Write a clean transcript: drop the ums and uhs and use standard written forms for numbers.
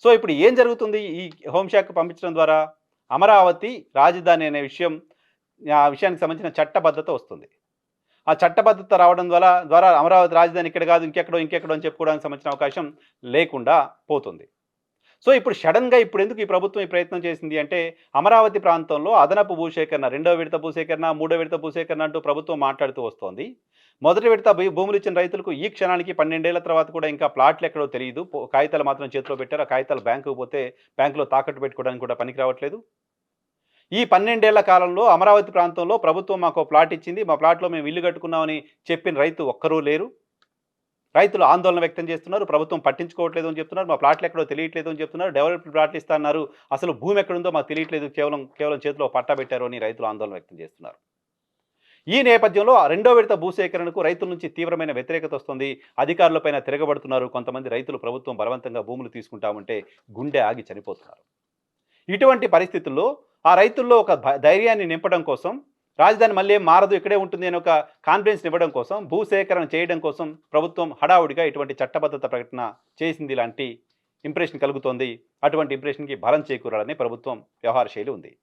So, ఇప్పుడు ఏం జరుగుతుంది ఈ హోంశాఖ పంపించడం ద్వారా? అమరావతి రాజధాని అనే ఆ విషయానికి సంబంధించిన చట్టబద్ధత వస్తుంది. ఆ చట్టబద్ధత రావడం ద్వారా అమరావతి రాజధాని ఇక్కడ కాదు ఇంకెక్కడో, ఇంకెక్కడో అని చెప్పుకోవడానికి సంబంధించిన అవకాశం లేకుండా పోతుంది. సో, ఇప్పుడు సడెన్‌గా ఇప్పుడెందుకు ఈ ప్రభుత్వం ఈ ప్రయత్నం చేసింది అంటే, అమరావతి ప్రాంతంలో అదనపు భూసేకరణ, రెండో విడత భూసేకరణ, మూడో విడత భూసేకరణ అంటూ ప్రభుత్వం మాట్లాడుతూ వస్తోంది. మొదటి విడత భూములిచ్చిన రైతులకు ఈ క్షణానికి 12 ఏళ్ల తర్వాత కూడా ఇంకా ప్లాట్‌లెక్కడో తెలీదు. కాగితాలు మాత్రం చేతిలో పెట్టారు. ఆ కాగితాలు బ్యాంకుకి పోతే బ్యాంకులో తాకట్టు పెట్టుకోవడానికి కూడా పనికి రావట్లేదు. ఈ 12 ఏళ్ల కాలంలో అమరావతి ప్రాంతంలో ప్రభుత్వం మాకో ప్లాట్ ఇచ్చింది. మా ప్లాట్‌లో మేము ఇల్లు కట్టుకున్నామని చెప్పిన రైతు ఒక్కరూ లేరు. రైతులు ఆందోళన వ్యక్తం చేస్తున్నారు. ప్రభుత్వం పట్టించుకోవట్లేదు అని చెప్తున్నారు. మా ప్లాట్‌లు ఎక్కడో తెలియట్లేదు అని చెప్తున్నారు. డెవలప్డ్ ప్లాట్‌లు ఇస్తా అన్నారు. అసలు భూమి ఎక్కడుందో మాకు తెలియట్లేదు. కేవలం చేతిలో పట్టా పెట్టారు అని రైతులు ఆందోళన వ్యక్తం చేస్తున్నారు. ఈ నేపథ్యంలో రెండో విడత భూసేకరణకు రైతుల నుంచి తీవ్రమైన వ్యతిరేకత వస్తుంది. అధికారులపైన తిరగబడుతున్నారు. కొంతమంది రైతులు ప్రభుత్వం బలవంతంగా భూములు తీసుకుంటామంటే గుండె ఆగి చనిపోతున్నారు. ఇటువంటి పరిస్థితుల్లో ఆ రైతుల్లో ఒక ధైర్యాన్ని నింపడం కోసం, రాజధాని మళ్ళీ ఏం మారదు ఇక్కడే ఉంటుంది అని ఒక కాన్ఫిడెన్స్ ఇవ్వడం కోసం, భూసేకరణ చేయడం కోసం ప్రభుత్వం హడావుడిగా ఇటువంటి చట్టబద్ధత ప్రకటన చేసింది లాంటి ఇంప్రెషన్ కలుగుతోంది. అటువంటి ఇంప్రెషన్‌కి బలం చేకూరాలని ప్రభుత్వం వ్యవహార శైలి ఉంది.